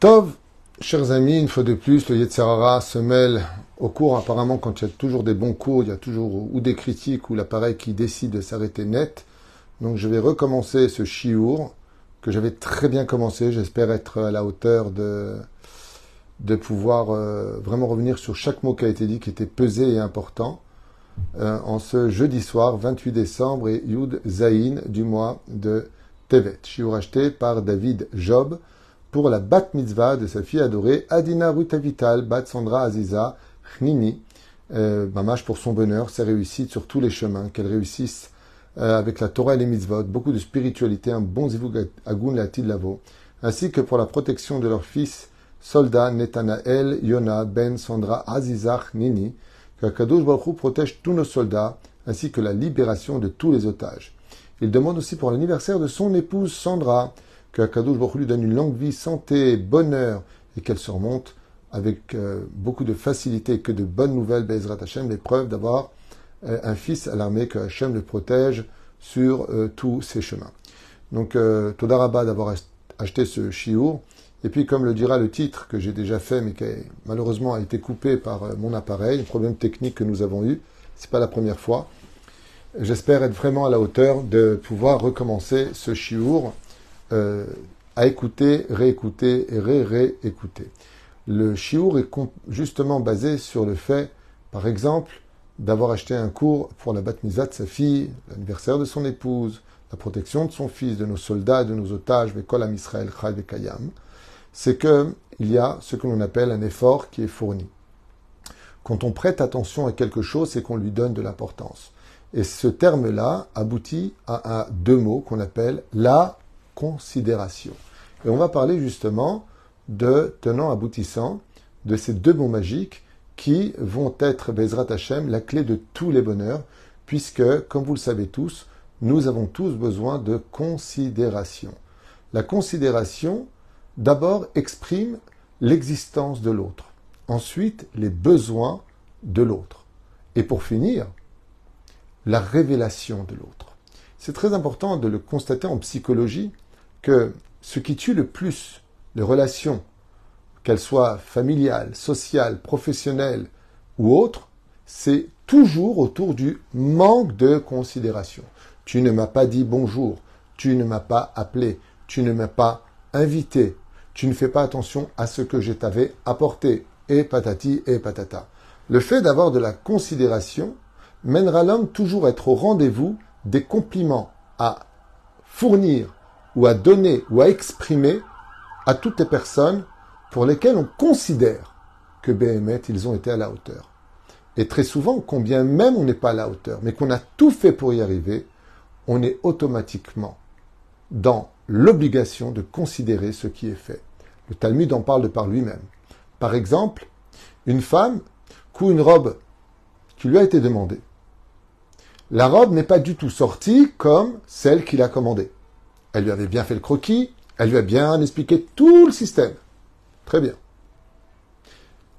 Tov, chers amis, une fois de plus, le Yetzer Hara se mêle au cours. Apparemment, quand il y a toujours des bons cours, il y a toujours ou des critiques ou l'appareil qui décide de s'arrêter net. Donc je vais recommencer ce shiur que j'avais très bien commencé. J'espère être à la hauteur de pouvoir vraiment revenir sur chaque mot qui a été dit, qui était pesé et important, en ce jeudi soir, 28 décembre et Yud Zayin du mois de Tevet. Shiur acheté par David Job pour la bat mitzvah de sa fille adorée, Adina Ruth Avital, bat Sandra Aziza Chnini, mamash pour son bonheur, sa réussite sur tous les chemins, qu'elle réussisse avec la Torah et les mitzvot, beaucoup de spiritualité, un bon zivug agun latid lavo, ainsi que pour la protection de leur fils soldat Netanael Yona Ben Sandra Aziza Chnini, que Kadosh Baruch Hu protège tous nos soldats, ainsi que la libération de tous les otages. Il demande aussi pour l'anniversaire de son épouse Sandra, que Kadosh Baruch Hu lui donne une longue vie, santé, bonheur, et qu'elle surmonte avec beaucoup de facilité, que de bonnes nouvelles, Be'ezrat Hashem, l'épreuve d'avoir un fils à l'armée, que Hashem le protège sur tous ses chemins. Donc, Toda Rabba d'avoir acheté ce shiur. Et puis, comme le dira le titre que j'ai déjà fait, mais qui malheureusement a été coupé par mon appareil, un problème technique que nous avons eu, c'est pas la première fois. J'espère être vraiment à la hauteur de pouvoir recommencer ce shiur à écouter, réécouter et réécouter. Le shiur est justement basé sur le fait, par exemple, d'avoir acheté un cours pour la bat mitzvah de sa fille, l'anniversaire de son épouse, la protection de son fils, de nos soldats, de nos otages, Vekol Am Israël, Chai Vekayam. C'est qu'il y a ce que l'on appelle un effort qui est fourni. Quand on prête attention à quelque chose, c'est qu'on lui donne de l'importance. Et ce terme-là aboutit à deux mots qu'on appelle la considération. Et on va parler justement de tenants aboutissants de ces deux mots magiques qui vont être, Bezrat Hashem, la clé de tous les bonheurs, puisque, comme vous le savez tous, nous avons tous besoin de considération. La considération, d'abord, exprime l'existence de l'autre. Ensuite, les besoins de l'autre. Et pour finir, la révélation de l'autre. C'est très important de le constater en psychologie que ce qui tue le plus les relations, qu'elles soient familiales, sociales, professionnelles ou autres, c'est toujours autour du manque de considération. Tu ne m'as pas dit bonjour, tu ne m'as pas appelé, tu ne m'as pas invité, tu ne fais pas attention à ce que je t'avais apporté, et patati et patata. Le fait d'avoir de la considération mènera l'homme toujours à être au rendez-vous des compliments à fournir ou à donner ou à exprimer à toutes les personnes pour lesquelles on considère que Béhémet, ils ont été à la hauteur. Et très souvent, combien même on n'est pas à la hauteur, mais qu'on a tout fait pour y arriver, on est automatiquement dans l'obligation de considérer ce qui est fait. Le Talmud en parle de par lui-même. Par exemple, une femme coud une robe qui lui a été demandée. La robe n'est pas du tout sortie comme celle qu'il a commandée. Elle lui avait bien fait le croquis, elle lui a bien expliqué tout le système. Très bien.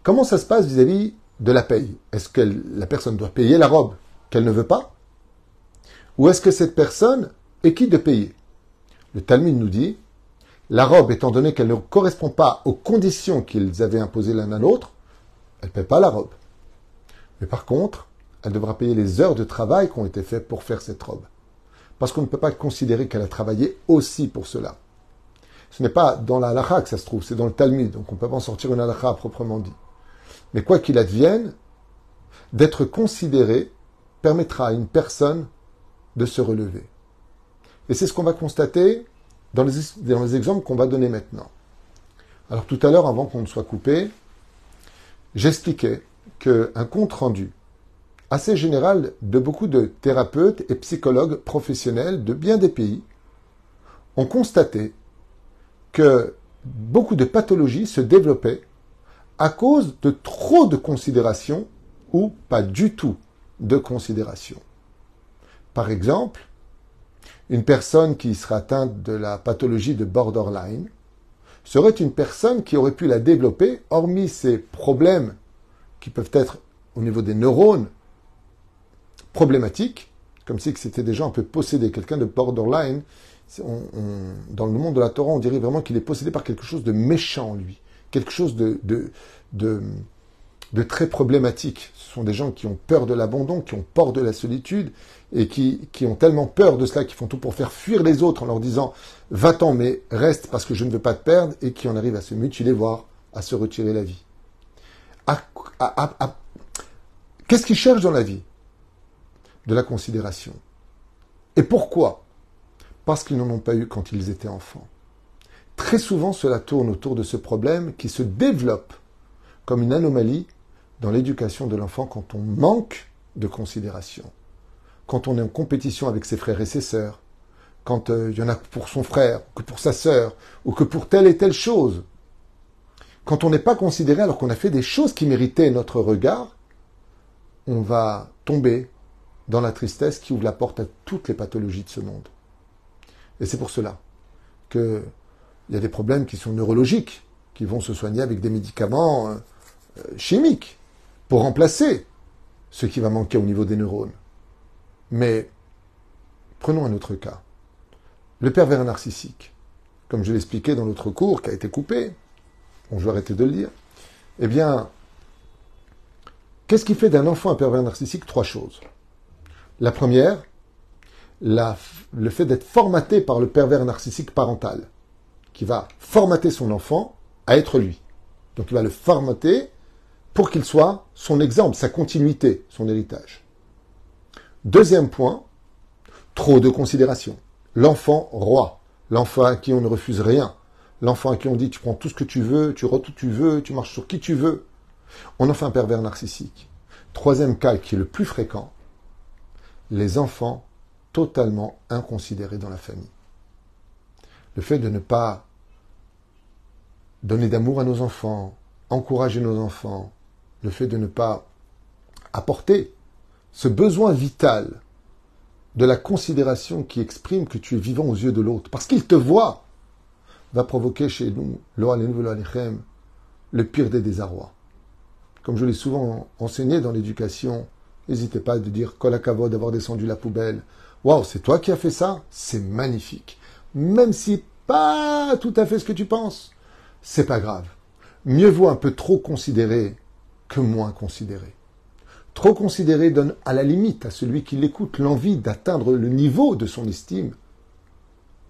Comment ça se passe vis-à-vis de la paye? Est-ce que la personne doit payer la robe qu'elle ne veut pas? Ou est-ce que cette personne est quitte de payer? Le Talmud nous dit, la robe, étant donné qu'elle ne correspond pas aux conditions qu'ils avaient imposées l'un à l'autre, elle ne paie pas la robe. Mais par contre, elle devra payer les heures de travail qui ont été faites pour faire cette robe. Parce qu'on ne peut pas considérer qu'elle a travaillé aussi pour cela. Ce n'est pas dans la halakha que ça se trouve, c'est dans le Talmud, donc on ne peut pas en sortir une halakha à proprement dit. Mais quoi qu'il advienne, d'être considéré permettra à une personne de se relever. Et c'est ce qu'on va constater dans les exemples qu'on va donner maintenant. Alors tout à l'heure, avant qu'on ne soit coupé, j'expliquais qu'un compte rendu assez général de beaucoup de thérapeutes et psychologues professionnels de bien des pays ont constaté que beaucoup de pathologies se développaient à cause de trop de considération ou pas du tout de considération. Par exemple, une personne qui serait atteinte de la pathologie de borderline serait une personne qui aurait pu la développer, hormis ces problèmes qui peuvent être au niveau des neurones problématiques, comme si c'était déjà un peu possédé. Quelqu'un de borderline, Dans le monde de la Torah, on dirait vraiment qu'il est possédé par quelque chose de méchant en lui, quelque chose de très problématique. Ce sont des gens qui ont peur de l'abandon, qui ont peur de la solitude, et qui ont tellement peur de cela qu'ils font tout pour faire fuir les autres en leur disant « Va-t'en, mais reste parce que je ne veux pas te perdre », et qui en arrivent à se mutiler, voire à se retirer la vie. Qu'est-ce qu'ils cherchent dans la vie? De la considération. Et pourquoi? Parce qu'ils n'en ont pas eu quand ils étaient enfants. Très souvent, cela tourne autour de ce problème qui se développe comme une anomalie dans l'éducation de l'enfant quand on manque de considération. Quand on est en compétition avec ses frères et ses sœurs, quand il y en a que pour son frère, que pour sa sœur, ou que pour telle et telle chose. Quand on n'est pas considéré alors qu'on a fait des choses qui méritaient notre regard, on va tomber dans la tristesse qui ouvre la porte à toutes les pathologies de ce monde. Et c'est pour cela qu'il y a des problèmes qui sont neurologiques, qui vont se soigner avec des médicaments chimiques pour remplacer ce qui va manquer au niveau des neurones. Mais prenons un autre cas. Le pervers narcissique, comme je l'expliquais dans l'autre cours qui a été coupé, bon, je vais arrêter de le dire, eh bien, qu'est-ce qui fait d'un enfant un pervers narcissique? 3 choses. La première, le fait d'être formaté par le pervers narcissique parental, qui va formater son enfant à être lui. Donc il va le formater pour qu'il soit son exemple, sa continuité, son héritage. Deuxième point, trop de considération. L'enfant roi, l'enfant à qui on ne refuse rien, l'enfant à qui on dit tu prends tout ce que tu veux, tu rends tout tu veux, tu marches sur qui tu veux. On en fait un pervers narcissique. Troisième cas qui est le plus fréquent, les enfants totalement inconsidérés dans la famille. Le fait de ne pas donner d'amour à nos enfants, encourager nos enfants, le fait de ne pas apporter ce besoin vital de la considération qui exprime que tu es vivant aux yeux de l'autre, parce qu'il te voit, va provoquer chez nous, le pire des désarrois. Comme je l'ai souvent enseigné dans l'éducation, n'hésitez pas à dire Kol hakavod d'avoir descendu la poubelle. Waouh, c'est toi qui as fait ça? C'est magnifique. Même si pas tout à fait ce que tu penses, c'est pas grave. Mieux vaut un peu trop considérer que moins considérer. Trop considérer donne à la limite à celui qui l'écoute l'envie d'atteindre le niveau de son estime,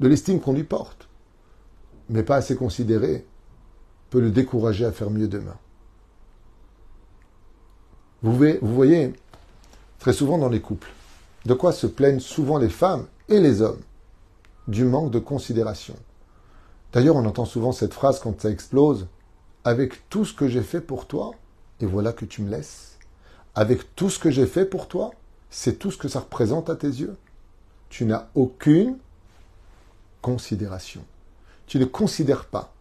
de l'estime qu'on lui porte. Mais pas assez considéré peut le décourager à faire mieux demain. Vous voyez, très souvent dans les couples, de quoi se plaignent souvent les femmes et les hommes? Du manque de considération. D'ailleurs, on entend souvent cette phrase quand ça explose, « Avec tout ce que j'ai fait pour toi, et voilà que tu me laisses. Avec tout ce que j'ai fait pour toi, c'est tout ce que ça représente à tes yeux. Tu n'as aucune considération. Tu ne considères pas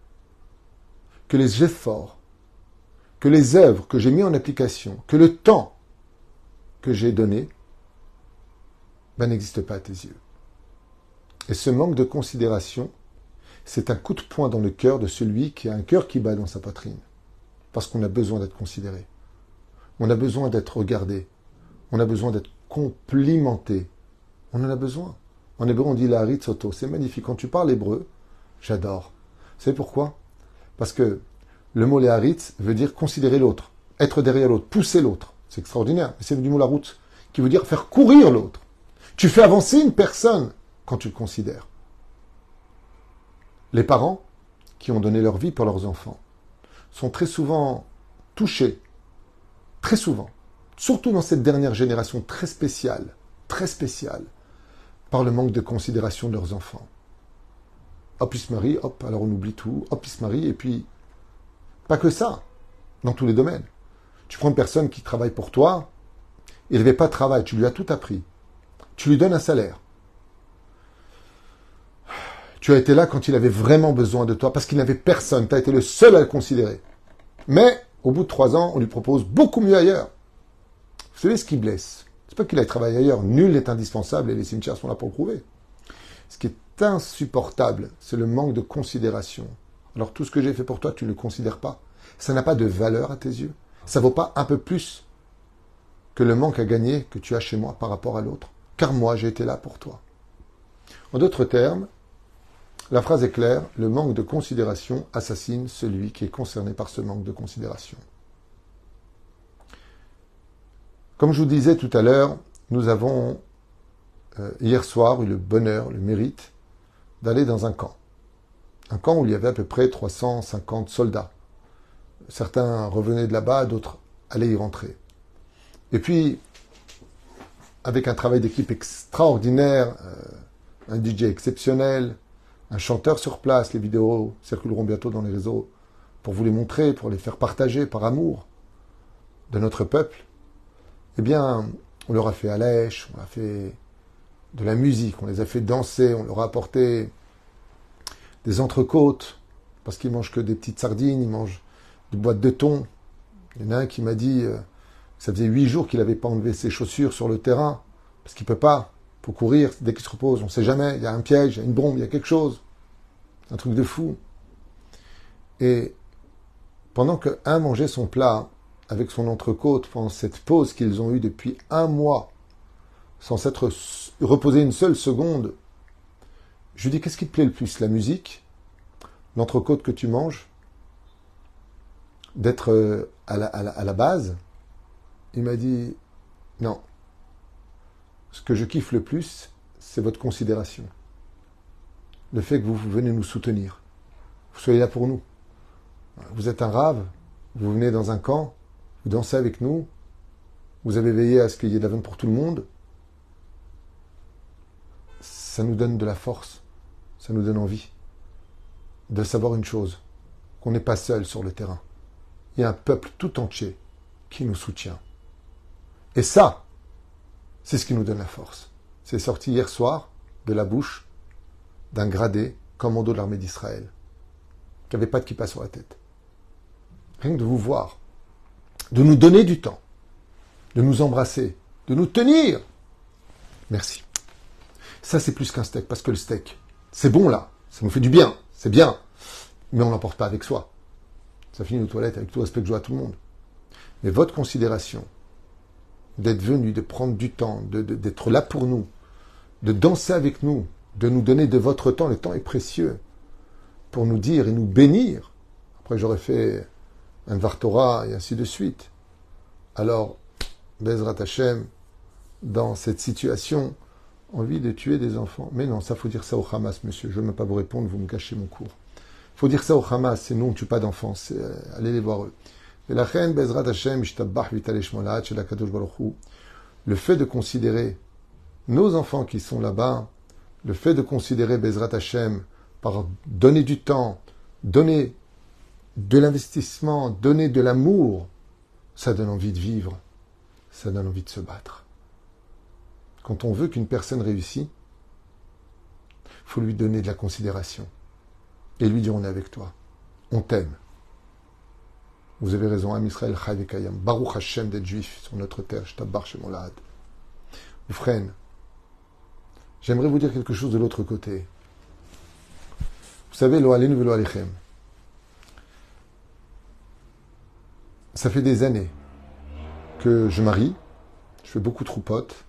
que les efforts, que les œuvres que j'ai mis en application, que le temps que j'ai donné, n'existe pas à tes yeux. Et ce manque de considération, c'est un coup de poing dans le cœur de celui qui a un cœur qui bat dans sa poitrine. Parce qu'on a besoin d'être considéré. On a besoin d'être regardé. On a besoin d'être complimenté. On en a besoin. En hébreu, on dit la harit soto. C'est magnifique. Quand tu parles hébreu, j'adore. Vous savez pourquoi? Parce que le mot léharitz veut dire considérer l'autre, être derrière l'autre, pousser l'autre. C'est extraordinaire. C'est du mot la route qui veut dire faire courir l'autre. Tu fais avancer une personne quand tu le considères. Les parents qui ont donné leur vie pour leurs enfants sont très souvent touchés, très souvent, surtout dans cette dernière génération très spéciale, par le manque de considération de leurs enfants. Hop, ils se marient, hop, alors on oublie tout, hop, ils se marient, et puis, pas que ça, dans tous les domaines. Tu prends une personne qui travaille pour toi, il n'avait pas de travail, tu lui as tout appris. Tu lui donnes un salaire. Tu as été là quand il avait vraiment besoin de toi, parce qu'il n'avait personne, tu as été le seul à le considérer. Mais, au bout de 3 ans, on lui propose beaucoup mieux ailleurs. Vous savez ce qui blesse? C'est pas qu'il aille travailler ailleurs, nul n'est indispensable et les cimetières sont là pour le prouver. Ce qui est insupportable, c'est le manque de considération. Alors tout ce que j'ai fait pour toi, tu ne le considères pas. Ça n'a pas de valeur à tes yeux. Ça vaut pas un peu plus que le manque à gagner que tu as chez moi par rapport à l'autre. Car moi, j'ai été là pour toi. En d'autres termes, La phrase est claire, le manque de considération assassine celui qui est concerné par ce manque de considération. Comme je vous disais tout à l'heure, nous avons hier soir eu le bonheur, le mérite d'aller dans un camp. Un camp où il y avait à peu près 350 soldats. Certains revenaient de là-bas, d'autres allaient y rentrer. Et puis, avec un travail d'équipe extraordinaire, un DJ exceptionnel, un chanteur sur place, les vidéos circuleront bientôt dans les réseaux pour vous les montrer, pour les faire partager par amour de notre peuple. Eh bien, on leur a fait à lèche, on a fait de la musique, on les a fait danser, on leur a apporté des entrecôtes, parce qu'ils mangent que des petites sardines, ils mangent des boîtes de thon. Il y en a un qui m'a dit que ça faisait 8 jours qu'il n'avait pas enlevé ses chaussures sur le terrain, parce qu'il ne peut pas, pour courir, dès qu'il se repose, on ne sait jamais, il y a un piège, il y a une bombe, il y a quelque chose. Un truc de fou. Et pendant qu'un mangeait son plat avec son entrecôte, pendant cette pause qu'ils ont eue depuis 1 mois, sans s'être reposé une seule seconde, je lui dis, qu'est-ce qui te plaît le plus, la musique, l'entrecôte que tu manges, d'être à la base? Il m'a dit, non, ce que je kiffe le plus, c'est votre considération. Le fait que vous venez nous soutenir. Vous soyez là pour nous. Vous êtes un rave, vous venez dans un camp, vous dansez avec nous, vous avez veillé à ce qu'il y ait de la viande pour tout le monde. Ça nous donne de la force, ça nous donne envie de savoir une chose, qu'on n'est pas seul sur le terrain. Il y a un peuple tout entier qui nous soutient. Et ça, c'est ce qui nous donne la force. C'est sorti hier soir de la bouche d'un gradé commando de l'armée d'Israël, qui n'avait pas de kippa sur la tête. Rien que de vous voir, de nous donner du temps, de nous embrasser, de nous tenir. Merci. Ça, c'est plus qu'un steak, parce que le steak, c'est bon là, ça nous fait du bien, c'est bien, mais on ne l'emporte pas avec soi. Ça finit aux toilettes avec tout respect que je dois à tout le monde. Mais votre considération, d'être venu, de prendre du temps, d'être là pour nous, de danser avec nous, de nous donner de votre temps, le temps est précieux, pour nous dire et nous bénir. Après, j'aurais fait un Dvar Torah et ainsi de suite. Alors, Bezrat Hashem, dans cette situation, envie de tuer des enfants. Mais non, ça faut dire ça au Hamas, monsieur. Je ne veux même pas vous répondre, vous me gâchez mon cours. Il faut dire ça au Hamas, c'est nous, on ne tue pas d'enfants, allez les voir eux. Et la reine Bezrat Hashem, Ishtabbah Vitalesh Molat, Shel HaKadosh Baruch Hu, le fait de considérer nos enfants qui sont là-bas, le fait de considérer Bezrat Hashem par donner du temps, donner de l'investissement, donner de l'amour, ça donne envie de vivre, ça donne envie de se battre. Quand on veut qu'une personne réussisse, il faut lui donner de la considération et lui dire on est avec toi, on t'aime. Vous avez raison, Am Israël Chai Vekayam, Baruch Hashem d'être juif sur notre terre, Shtabar Shemon Lahad. Oufren, j'aimerais vous dire quelque chose de l'autre côté. Vous savez, Lo Alenu Velo Alechem. Ça fait des années que je marie, je fais beaucoup de troupotes,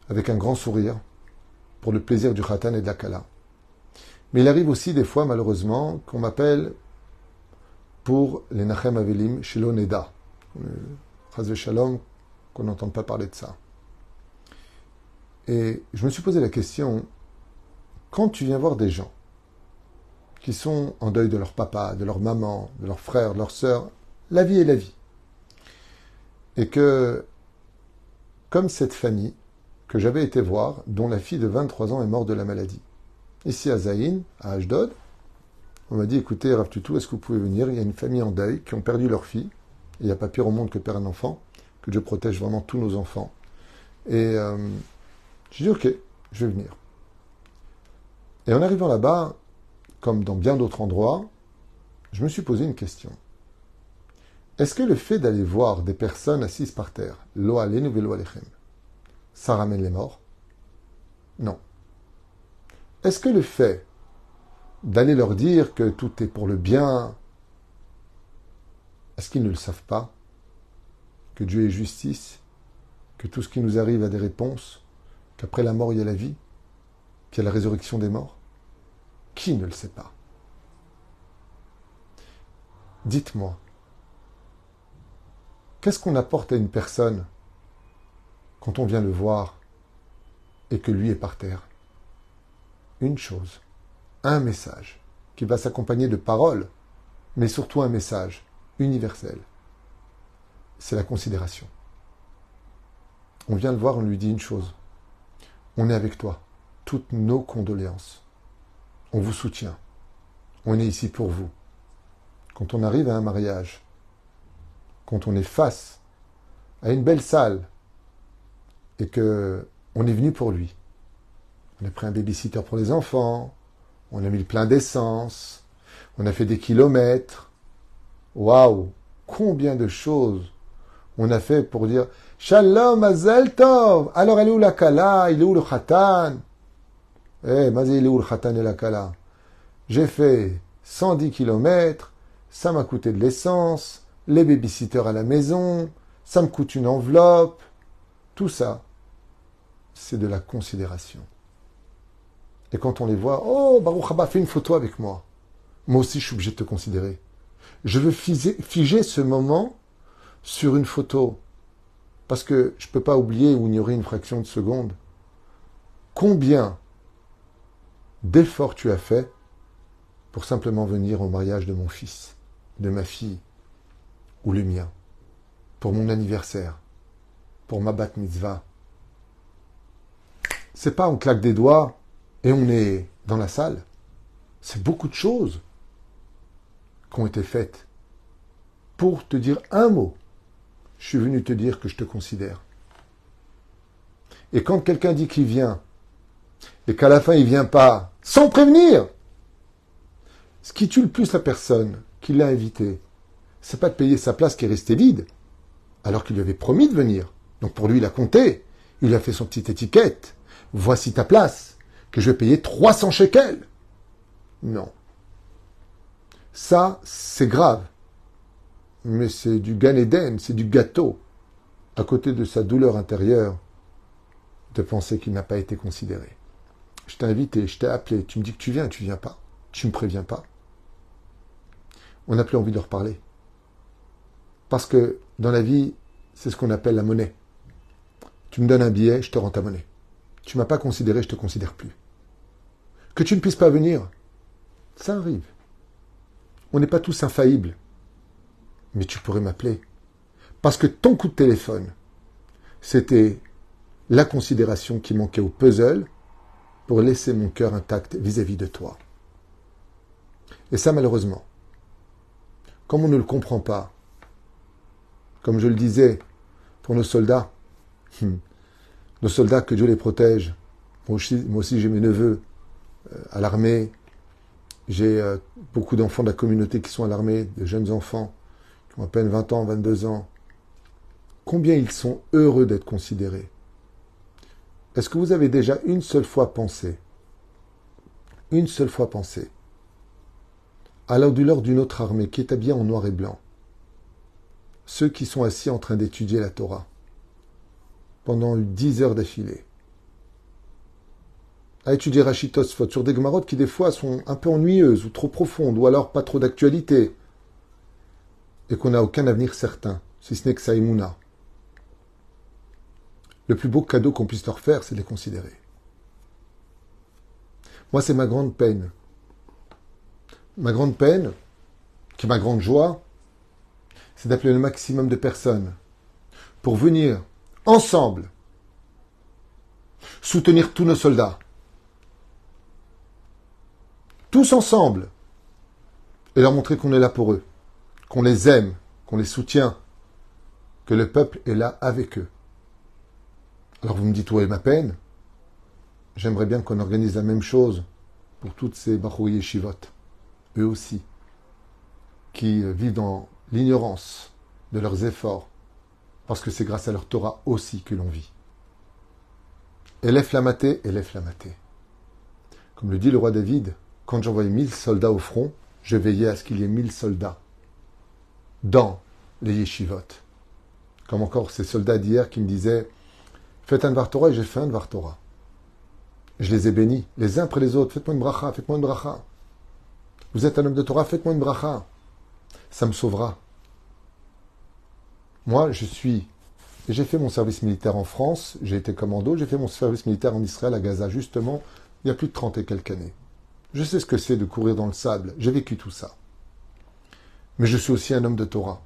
avec un grand sourire, pour le plaisir du Khatan et de la Kala. Mais il arrive aussi des fois, malheureusement, qu'on m'appelle pour les Nachem Avelim chez l'Oneda. Chaz Shalom, qu'on n'entende pas parler de ça. Et je me suis posé la question, quand tu viens voir des gens qui sont en deuil de leur papa, de leur maman, de leur frère, de leur sœur, la vie est la vie. Et que, comme cette famille que j'avais été voir, dont la fille de 23 ans est morte de la maladie. Ici à Zaïn, à Ashdod, on m'a dit, écoutez, Rav Tutu, est-ce que vous pouvez venir? Il y a une famille en deuil qui ont perdu leur fille. Il n'y a pas pire au monde que perdre un enfant, que Dieu protège vraiment tous nos enfants. Et j'ai dit, ok, je vais venir. Et en arrivant là-bas, comme dans bien d'autres endroits, je me suis posé une question. Est-ce que le fait d'aller voir des personnes assises par terre, lo alenu velo alechem, ça ramène les morts? Non. Est-ce que le fait d'aller leur dire que tout est pour le bien, est-ce qu'ils ne le savent pas? Que Dieu est justice, que tout ce qui nous arrive a des réponses, qu'après la mort il y a la vie, qu'il y a la résurrection des morts? Qui ne le sait pas? Dites-moi, qu'est-ce qu'on apporte à une personne quand on vient le voir et que lui est par terre? Une chose, un message qui va s'accompagner de paroles, mais surtout un message universel. C'est la considération. On vient le voir, on lui dit une chose. On est avec toi. Toutes nos condoléances. On vous soutient. On est ici pour vous. Quand on arrive à un mariage, quand on est face à une belle salle et que on est venu pour lui, on a pris un babysitter pour les enfants, on a mis le plein d'essence, on a fait des kilomètres. Waouh! Combien de choses on a fait pour dire Shalom Mazel Tov. Alors elle est où la Kala? Il est où le Khatan? Mazel, il est où le Khatan et la Kala? J'ai fait 110 kilomètres, ça m'a coûté de l'essence, les babysitters à la maison, ça me coûte une enveloppe. Tout ça, c'est de la considération. Et quand on les voit, oh, Baruch Haba, fais une photo avec moi. Moi aussi, je suis obligé de te considérer. Je veux figer ce moment sur une photo. Parce que je ne peux pas oublier ou ignorer une fraction de seconde. Combien d'efforts tu as fait pour simplement venir au mariage de mon fils, de ma fille, ou le mien, pour mon anniversaire, pour ma bat mitzvah. C'est pas on claque des doigts et on est dans la salle. C'est beaucoup de choses qui ont été faites pour te dire un mot. Je suis venu te dire que je te considère. Et quand quelqu'un dit qu'il vient, et qu'à la fin il vient pas, sans prévenir, ce qui tue le plus la personne qui l'a invité, c'est pas de payer sa place qui est restée vide, alors qu'il lui avait promis de venir. Donc pour lui, il a compté, il a fait son petite étiquette. Voici ta place, que je vais payer 300 shekels. Non. Ça, c'est grave. Mais c'est du Gan Eden, c'est du gâteau, à côté de sa douleur intérieure, de penser qu'il n'a pas été considéré. Je t'ai invité, je t'ai appelé, tu me dis que tu viens pas, tu me préviens pas. On n'a plus envie de leur parler. Parce que dans la vie, c'est ce qu'on appelle la monnaie. Tu me donnes un billet, je te rends ta monnaie. Tu m'as pas considéré, je te considère plus. Que tu ne puisses pas venir, ça arrive. On n'est pas tous infaillibles. Mais tu pourrais m'appeler. Parce que ton coup de téléphone, c'était la considération qui manquait au puzzle pour laisser mon cœur intact vis-à-vis de toi. Et ça, malheureusement, comme on ne le comprend pas, comme je le disais, pour nos soldats que Dieu les protège. Moi aussi j'ai mes neveux à l'armée. J'ai beaucoup d'enfants de la communauté qui sont à l'armée, de jeunes enfants, qui ont à peine 20 ans, 22 ans. Combien ils sont heureux d'être considérés. Est-ce que vous avez déjà une seule fois pensé à l'ordure d'une autre armée qui est habillée en noir et blanc, ceux qui sont assis en train d'étudier la Torah pendant 10 heures d'affilée, à étudier Rachid Tosfot sur des Gemarot qui des fois sont un peu ennuyeuses ou trop profondes ou alors pas trop d'actualité et qu'on n'a aucun avenir certain, si ce n'est que Saïmouna. Le plus beau cadeau qu'on puisse leur faire, c'est de les considérer. Moi, c'est ma grande peine. Ma grande peine, qui est ma grande joie, c'est d'appeler le maximum de personnes pour venir ensemble soutenir tous nos soldats. Tous ensemble. Et leur montrer qu'on est là pour eux. Qu'on les aime, qu'on les soutient. Que le peuple est là avec eux. Alors vous me dites, où est ma peine? J'aimerais bien qu'on organise la même chose pour toutes ces Bachou Yeshivot. Eux aussi. Qui vivent dans l'ignorance de leurs efforts. Parce que c'est grâce à leur Torah aussi que l'on vit. Élève Lamaté. Comme le dit le roi David, quand j'envoyais 1000 soldats au front, je veillais à ce qu'il y ait 1000 soldats dans les yeshivot. Comme encore ces soldats d'hier qui me disaient, faites un Dvar Torah, et j'ai fait un Dvar Torah. Je les ai bénis, les uns après les autres. Faites-moi une bracha, faites-moi une bracha. Vous êtes un homme de Torah, faites-moi une bracha. Ça me sauvera. Moi, j'ai fait mon service militaire en France, j'ai été commando, j'ai fait mon service militaire en Israël, à Gaza, justement, il y a plus de 30 et quelques années. Je sais ce que c'est de courir dans le sable, j'ai vécu tout ça. Mais je suis aussi un homme de Torah.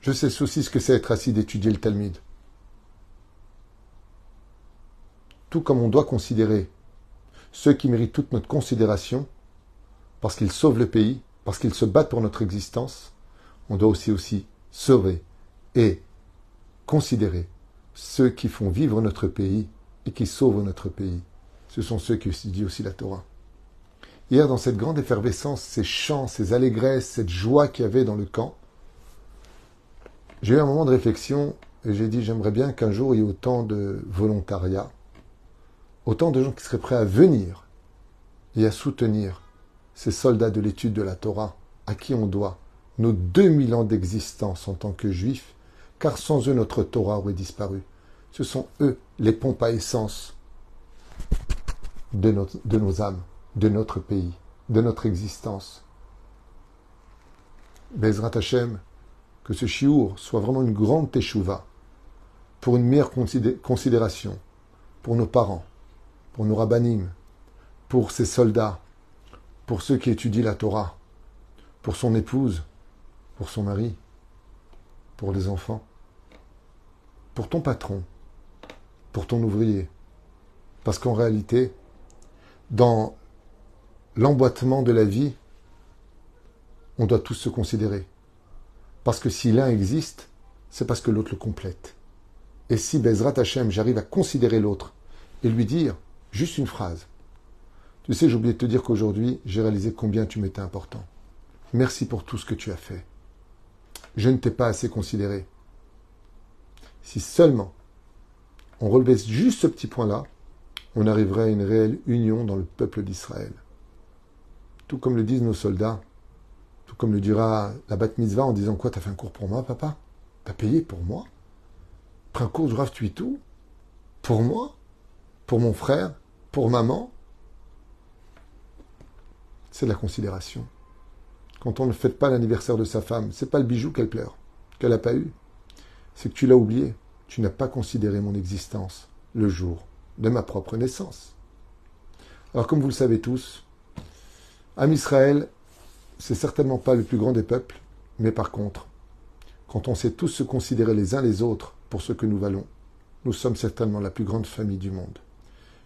Je sais aussi ce que c'est être assis d'étudier le Talmud. Tout comme on doit considérer ceux qui méritent toute notre considération, parce qu'ils sauvent le pays, parce qu'ils se battent pour notre existence, on doit aussi sauver et considérer ceux qui font vivre notre pays et qui sauvent notre pays. Ce sont ceux qui étudient aussi la Torah. Hier, dans cette grande effervescence, ces chants, ces allégresses, cette joie qu'il y avait dans le camp, j'ai eu un moment de réflexion et j'ai dit, j'aimerais bien qu'un jour il y ait autant de volontariat, autant de gens qui seraient prêts à venir et à soutenir ces soldats de l'étude de la Torah, à qui on doit nos 2000 ans d'existence en tant que juifs, car sans eux notre Torah aurait disparu. Ce sont eux les pompes à essence de nos âmes, de notre pays, de notre existence. Bezrat Hashem, que ce chiour soit vraiment une grande teshuva pour une meilleure considération pour nos parents, pour nos rabbanim, pour ces soldats, pour ceux qui étudient la Torah, pour son épouse, pour son mari, pour les enfants, pour ton patron, pour ton ouvrier. Parce qu'en réalité, dans l'emboîtement de la vie, on doit tous se considérer. Parce que si l'un existe, c'est parce que l'autre le complète. Et si Bezrat Hashem, j'arrive à considérer l'autre et lui dire juste une phrase. Tu sais, j'ai oublié de te dire qu'aujourd'hui, j'ai réalisé combien tu m'étais important. Merci pour tout ce que tu as fait. Je ne t'ai pas assez considéré. Si seulement on relevait juste ce petit point-là, on arriverait à une réelle union dans le peuple d'Israël. Tout comme le disent nos soldats, tout comme le dira la bat mitzvah en disant quoi, t'as fait un cours pour moi, papa? T'as payé pour moi? Pris un cours du Rav Tuitou? Pour moi? Pour mon frère? Pour maman? C'est de la considération. Quand on ne fête pas l'anniversaire de sa femme, c'est pas le bijou qu'elle pleure, qu'elle n'a pas eu. C'est que tu l'as oublié. Tu n'as pas considéré mon existence le jour de ma propre naissance. Alors comme vous le savez tous, Am Israël, c'est certainement pas le plus grand des peuples, mais par contre, quand on sait tous se considérer les uns les autres pour ce que nous valons, nous sommes certainement la plus grande famille du monde.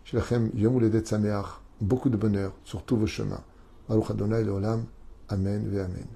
Shelachem Yom Uledet Sameach, beaucoup de bonheur sur tous vos chemins. Baruch Adonai Leolam, Amen ve Amen.